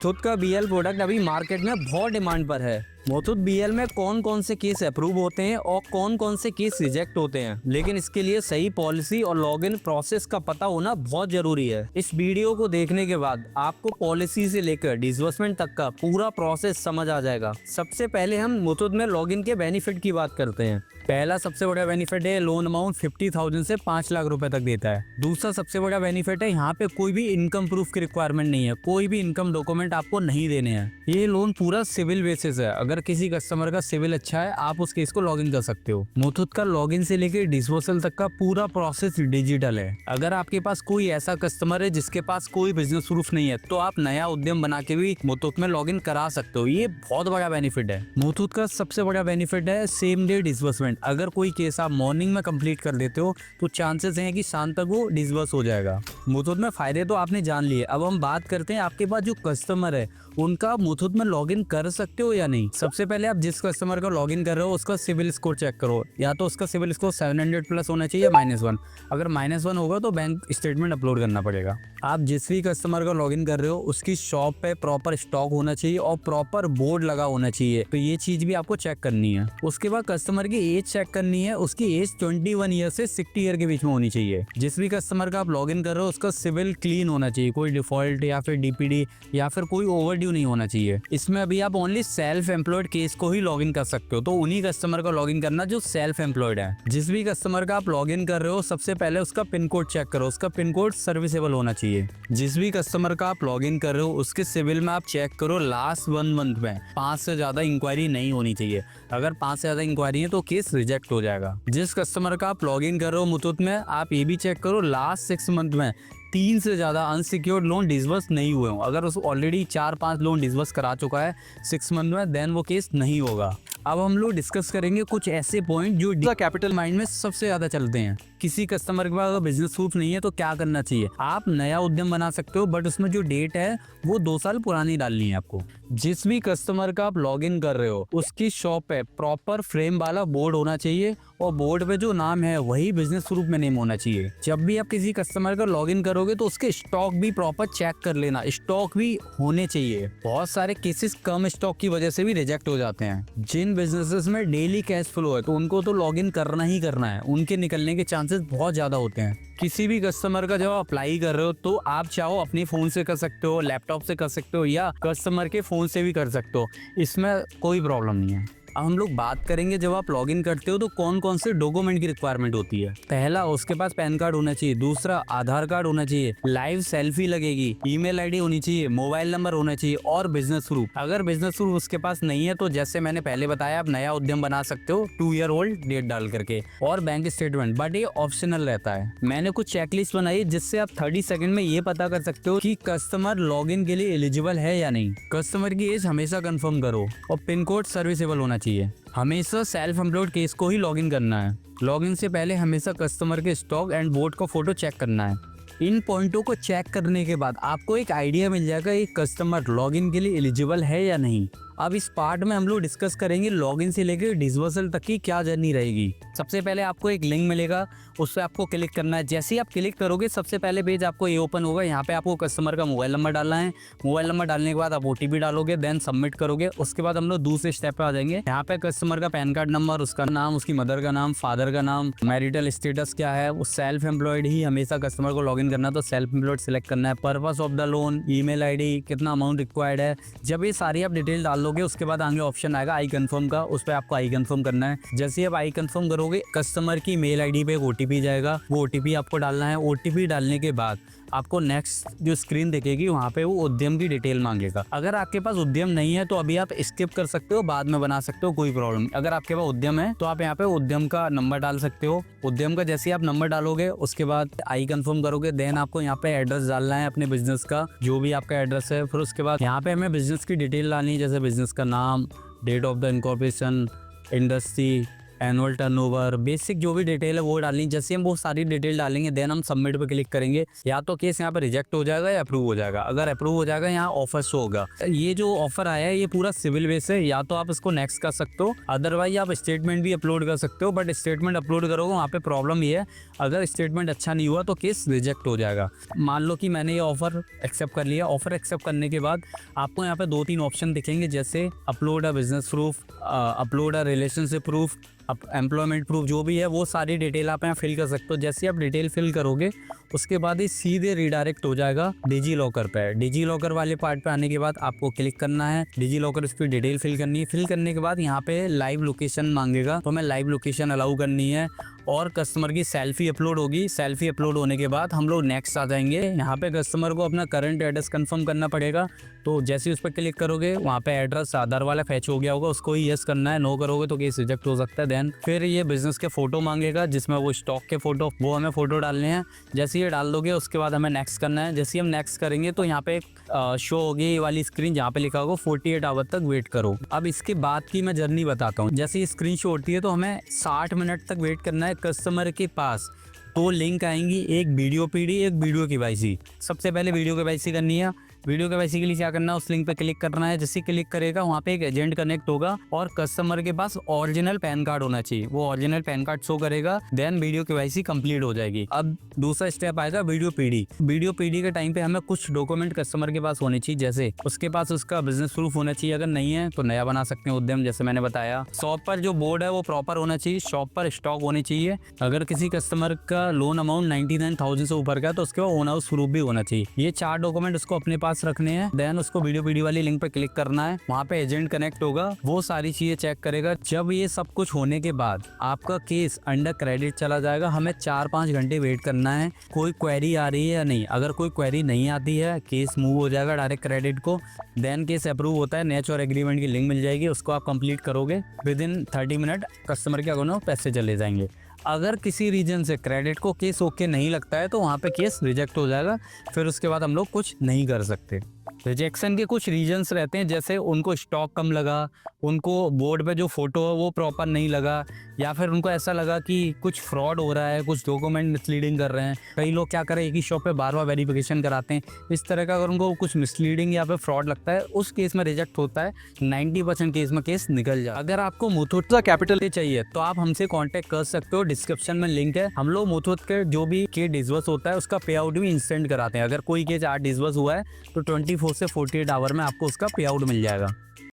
मुथूट का BL product अभी market में बहुत डिमांड पर है। मुथूट बीएल में कौन कौन से केस अप्रूव होते हैं और कौन कौन से केस रिजेक्ट होते हैं, लेकिन इसके लिए सही पॉलिसी और लॉगिन प्रोसेस का पता होना बहुत जरूरी है। इस वीडियो को देखने के बाद आपको पॉलिसी से लेकर डिसबर्समेंट तक का पूरा प्रोसेस समझ आ जाएगा। सबसे पहले हम मुथूट में लॉगिन के बेनिफिट की बात करते हैं। पहला सबसे बड़ा बेनिफिट है लोन अमाउंट 50,000 से 5 लाख रुपए तक देता है। दूसरा सबसे बड़ा बेनिफिट है यहाँ पे कोई भी इनकम प्रूफ की रिक्वायरमेंट नहीं है, कोई भी इनकम डॉक्यूमेंट आपको नहीं देने हैं। ये लोन पूरा सिविल बेसिस है। अगर किसी कस्टमर का सिविल अच्छा है आप उस केस को लॉगिन कर सकते हो। मुथूट का लॉगिन से लेकर डिस्पोजल तक का पूरा प्रोसेस डिजिटल है। अगर आपके पास कोई ऐसा कस्टमर है जिसके पास कोई बिजनेस प्रूफ नहीं है तो आप नया उद्यम बना के भी मुथूट में लॉगिन करा सकते हो। ये बहुत बड़ा बेनिफिट है। मुथूट का सबसे बड़ा बेनिफिट है सेम डे डिसबर्समेंट। अगर कोई केस आप मॉर्निंग में कंप्लीट कर देते हो तो चांसेस हैं कि शाम तक वो डिसबर्स हो जाएगा। मुथूट में फायदे तो आपने जान लिए, अब हम बात करते हैं आपके पास जो कस्टमर है उनका मुथूट में लॉगिन कर सकते हो या नहीं। सबसे पहले आप जिस कस्टमर का लॉगिन कर रहे हो उसका सिविल स्कोर चेक करो। या तो उसका सिविल स्कोर 700 प्लस होना चाहिए -1। अगर -1 होगा तो बैंक स्टेटमेंट अपलोड करना पड़ेगा। आप जिस भी कस्टमर का लॉगिन कर रहे हो उसकी शॉप पे प्रॉपर स्टॉक होना चाहिए और प्रॉपर बोर्ड लगा होना चाहिए, तो ये चीज भी आपको चेक करनी है। उसके बाद कस्टमर की एज चेक करनी है। उसकी एज 21 ईयर से 60 ईयर के बीच में होनी चाहिए। जिस भी कस्टमर का आप लॉगिन कर रहे हो उसका सिविल क्लीन होना चाहिए, कोई डिफॉल्ट या फिर डीपीडी या फिर कोई ओवरड्यू नहीं होना चाहिए। इसमें अभी आप ओनली सेल्फ एम्प्लॉयड केस को ही लॉगिन कर सकते हो, तो उन्हीं कस्टमर का लॉगिन करना जो सेल्फ एम्प्लॉयड है। जिस भी कस्टमर का आप लॉगिन कर रहे हो सबसे पहले उसका पिन कोड चेक करो। उसका पिन कोड सर्विसेबल होना चाहिए। जिस भी कस्टमर का आप लॉगिन कर रहे हो उसके सिविल में आप चेक करो लास्ट 1 मंथ में 5 से ज्यादा इंक्वायरी नहीं होनी चाहिए। अगर 5 से ज्यादा इंक्वायरी है तो केस रिजेक्ट हो जाएगा। जिस कस्टमर का आप लॉगिन कर रहे हो मुथूट में आप ये भी चेक करो लास्ट 6 मंथ में 3 से ज्यादा अनसिक्योर्ड लोन डिसबर्स नहीं हुए हो। अगर उस ऑलरेडी 4-5 लोन डिसबर्स करा चुका है 6 मंथ में देन वो केस नहीं होगा। अब हम लोग डिस्कस करेंगे कुछ ऐसे पॉइंट जो कैपिटल माइंड में सबसे ज्यादा चलते हैं। किसी कस्टमर के पास अगर बिजनेस प्रूफ नहीं है तो क्या करना चाहिए। आप नया उद्यम बना सकते हो बट उसमें जो डेट है वो 2 साल पुरानी डालनी है आपको। जिस भी कस्टमर का आप लॉगिन कर रहे हो उसकी शॉप पे प्रॉपर फ्रेम वाला बोर्ड होना चाहिए और बोर्ड पे जो नाम है वही बिजनेस प्रूफ में नेम होना चाहिए। जब भी आप किसी कस्टमर का लॉगिन करोगे तो उसके स्टॉक भी प्रॉपर चेक कर लेना, स्टॉक भी होने चाहिए। बहुत सारे केसेस कम स्टॉक की वजह से भी रिजेक्ट हो जाते हैं। जिन बिजनेसेस में डेली कैश फ्लो है तो उनको तो लॉगिन करना ही करना है, उनके निकलने के चांसेस बहुत ज्यादा होते हैं। किसी भी कस्टमर का जब अप्लाई कर रहे हो तो आप चाहो अपने फोन से कर सकते हो, लैपटॉप से कर सकते हो या कस्टमर के फोन से भी कर सकते हो, इसमें कोई प्रॉब्लम नहीं है। अब हम लोग बात करेंगे जब आप लॉगिन करते हो तो कौन कौन से डॉक्यूमेंट की रिक्वायरमेंट होती है। पहला उसके पास पैन कार्ड होना चाहिए। दूसरा आधार कार्ड होना चाहिए, लाइव सेल्फी लगेगी, ईमेल आईडी होनी चाहिए, मोबाइल नंबर होना चाहिए और बिजनेस प्रूफ। अगर बिजनेस प्रूफ उसके पास नहीं है तो जैसे मैंने पहले बताया आप नया उद्यम बना सकते हो 2 ईयर ओल्ड डेट डाल करके और बैंक स्टेटमेंट, बट ये ऑप्शनल रहता है। मैंने कुछ चेकलिस्ट बनाई जिससे आप 30 सेकंड में ये पता कर सकते हो कि कस्टमर लॉगिन के लिए एलिजिबल है या नहीं। कस्टमर की एज हमेशा कंफर्म करो और पिन कोड सर्विसेबल होना चाहिए। हमेशा सेल्फ एम्प्लॉयड केस को ही लॉगिन करना है। लॉगिन से पहले हमेशा कस्टमर के स्टॉक एंड बोर्ड का फोटो चेक करना है। इन पॉइंटों को चेक करने के बाद आपको एक आइडिया मिल जाएगा एक कस्टमर लॉगिन के लिए एलिजिबल है या नहीं। अब इस पार्ट में हम लोग डिस्कस करेंगे लॉगिन से लेकर डिसबर्सल तक की क्या जर्नी रहेगी। सबसे पहले आपको एक लिंक मिलेगा, उस पर आपको क्लिक करना है। जैसे ही आप क्लिक करोगे सबसे पहले पेज आपको ये ओपन होगा। यहाँ पे आपको कस्टमर का मोबाइल नंबर डालना है। मोबाइल नंबर डालने के बाद आप OTP डालोगे, देन सबमिट करोगे। उसके बाद हम लोग दूसरे स्टेप पे आ जाएंगे। यहाँ पे कस्टमर का पैन कार्ड नंबर, उसका नाम, उसकी मदर का नाम, फादर का नाम, मैरिटल स्टेटस क्या है, वो सेल्फ एम्प्लॉयड ही हमेशा कस्टमर को लॉगिन करना है तो सेल्फ एम्प्लॉयड सिलेक्ट करना है। Purpose of the loan, email ID, कितना अमाउंट रिक्वायर्ड है। जब ये सारी आप डिटेल डाल दोगे उसके बाद आगे ऑप्शन आएगा आई कंफर्म का, उस पर आपको आई कंफर्म करना है। जैसे आप आई कंफर्म करोगे कस्टमर की मेल आईडी पे OTP जाएगा, वो OTP आपको डालना है। OTP डालने के बाद आपको नेक्स्ट जो स्क्रीन दिखेगी वहाँ पे वो उद्यम की डिटेल मांगेगा। अगर आपके पास उद्यम नहीं है तो अभी आप स्किप कर सकते हो, बाद में बना सकते हो, कोई प्रॉब्लम नहीं। अगर आपके पास उद्यम है तो आप यहाँ पे उद्यम का नंबर डाल सकते हो। उद्यम का जैसे आप नंबर डालोगे उसके बाद आई कंफर्म करोगे, देन आपको यहाँ पे एड्रेस डालना है अपने बिजनेस का, जो भी आपका एड्रेस है। फिर उसके बाद यहाँ पे हमें बिजनेस की डिटेल डालनी है, जैसे बिजनेस का नाम, date of the incorporation, industry, annual turnover, basic जो भी डिटेल है वो डालनी। जैसे हम वो सारी डिटेल डालेंगे देन हम सबमिट पे क्लिक करेंगे, या तो केस यहाँ पे रिजेक्ट हो जाएगा या अप्रूव हो जाएगा। अगर अप्रूव हो जाएगा यहाँ ऑफर शो होगा। ये जो ऑफर आया है ये पूरा सिविल बेस है, या तो आप इसको नेक्स्ट कर सकते हो, अदरवाइज आप स्टेटमेंट भी अपलोड कर सकते हो। बट स्टेटमेंट अपलोड करोगे वहाँ पे प्रॉब्लम ये है, अगर स्टेटमेंट अच्छा नहीं हुआ तो केस रिजेक्ट हो जाएगा। मान लो कि मैंने ये ऑफर एक्सेप्ट कर लिया। ऑफर एक्सेप्ट करने के बाद आपको यहाँ पे 2-3 ऑप्शन दिखेंगे, जैसे upload a business proof, upload a relationship proof, employment proof, जो भी है वो सारी डिटेल आप यहाँ फिल कर सकते हो। जैसे आप डिटेल फिल करोगे उसके बाद ही सीधे रिडायरेक्ट हो जाएगा डिजी लॉकर पे। डिजी लॉकर वाले पार्ट पे आने के बाद आपको क्लिक करना है, डिजी लॉकर उस पर डिटेल फिल करनी है। फिल करने के बाद यहाँ पे लाइव लोकेशन मांगेगा, तो हमें लाइव लोकेशन अलाउ करनी है, और कस्टमर की सेल्फी अपलोड होगी। सेल्फी अपलोड होने के बाद हम लोग नेक्स्ट आ जाएंगे। यहाँ पे कस्टमर को अपना करंट एड्रेस कंफर्म करना पड़ेगा, तो जैसे उस पर क्लिक करोगे वहाँ पे एड्रेस आधार वाला फैच हो गया होगा, उसको ही यस करना है। नो करोगे तो केस रिजेक्ट हो सकता है। देन फिर ये बिजनेस के फोटो मांगेगा, जिसमें वो स्टॉक के फोटो, वो हमें फोटो डालने हैं। जैसे ये डाल दोगे उसके बाद हमें नेक्स्ट करना है। जैसे हम नेक्स्ट करेंगे तो यहाँ पे शो होगी ये वाली स्क्रीन, जहाँ पे लिखा होगा 48 आवर तक वेट करो। अब इसके बाद की मैं जर्नी बताता हूँ। जैसे ये स्क्रीन शो होती है तो हमें 60 मिनट तक वेट करना है कस्टमर के पास। 2 लिंक आएंगी, एक वीडियो पीडी, एक वीडियो केवाईसी। सबसे पहले वीडियो केवाईसी करनी है। वीडियो केवाईसी के लिए क्या करना है, उस लिंक पे क्लिक करना है। जैसे क्लिक करेगा वहाँ पे एक एजेंट कनेक्ट होगा, और कस्टमर के पास ओरिजिनल पैन कार्ड होना चाहिए। वो ओरिजिनल पैन कार्ड शो करेगा, देन वीडियो केवाईसी कंप्लीट हो जाएगी। अब दूसरा स्टेप आएगा वीडियो पीडी। वीडियो पीडी के टाइम पे हमें कुछ डॉक्यूमेंट कस्टमर के पास होने चाहिए, जैसे उसके पास उसका बिजनेस प्रूफ होना चाहिए, अगर नहीं है तो नया बना सकते हैं उद्यम, जैसे मैंने बताया। शॉप पर जो बोर्ड है वो प्रॉपर होना चाहिए, शॉप पर स्टॉक होनी चाहिए। अगर किसी कस्टमर का लोन अमाउंट 99,000 से ऊपर का तो उसके ओन हाउस प्रूफ भी होना चाहिए। ये 4 डॉक्यूमेंट उसको अपने पास रखने हैं। देन उसको वीडियो पीडी वाली लिंक पे क्लिक करना है, वहाँ पे एजेंट कनेक्ट होगा, वो सारी चीजें चेक करेगा। जब ये सब कुछ होने के बाद आपका केस अंडर क्रेडिट चला जाएगा। हमें 4-5 घंटे वेट करना है कोई क्वेरी आ रही है या नहीं। अगर कोई क्वेरी नहीं आती है केस मूव हो जाएगा डायरेक्ट क्रेडिट को। देन केस अप्रूव होता है, नेच और एग्रीमेंट की लिंक मिल जाएगी, उसको आप कंप्लीट करोगे। विद इन 30 मिनट कस्टमर के अकाउंट में पैसे चले जाएंगे। अगर किसी रीजन से क्रेडिट को केस ओके नहीं लगता है तो वहाँ पे केस रिजेक्ट हो जाएगा। फिर उसके बाद हम लोग कुछ नहीं कर सकते। रिजेक्शन के कुछ रीजंस रहते हैं, जैसे उनको स्टॉक कम लगा, उनको बोर्ड पे जो फोटो है वो प्रॉपर नहीं लगा, या फिर उनको ऐसा लगा कि कुछ फ्रॉड हो रहा है, कुछ डॉक्यूमेंट मिसलीडिंग कर रहे हैं। कई लोग क्या करें, एक ही शॉप पे बार-बार वेरिफिकेशन कराते हैं। इस तरह का अगर उनको कुछ मिसलीडिंग या फिर फ्रॉड लगता है, उस केस में रिजेक्ट होता है। 90% केस में केस निकल जाए। अगर आपको मुथूट कैपिटल चाहिए तो आप हमसे कॉन्टैक्ट कर सकते हो, डिस्क्रिप्शन में लिंक है। हम लोग मुथूट के जो भी केस डिसबर्स होता है उसका पे आउट भी इंस्टेंट कराते हैं। अगर कोई केस आज डिसबर्स हुआ है तो 24 से 48 आवर में आपको उसका पे आउट मिल जाएगा।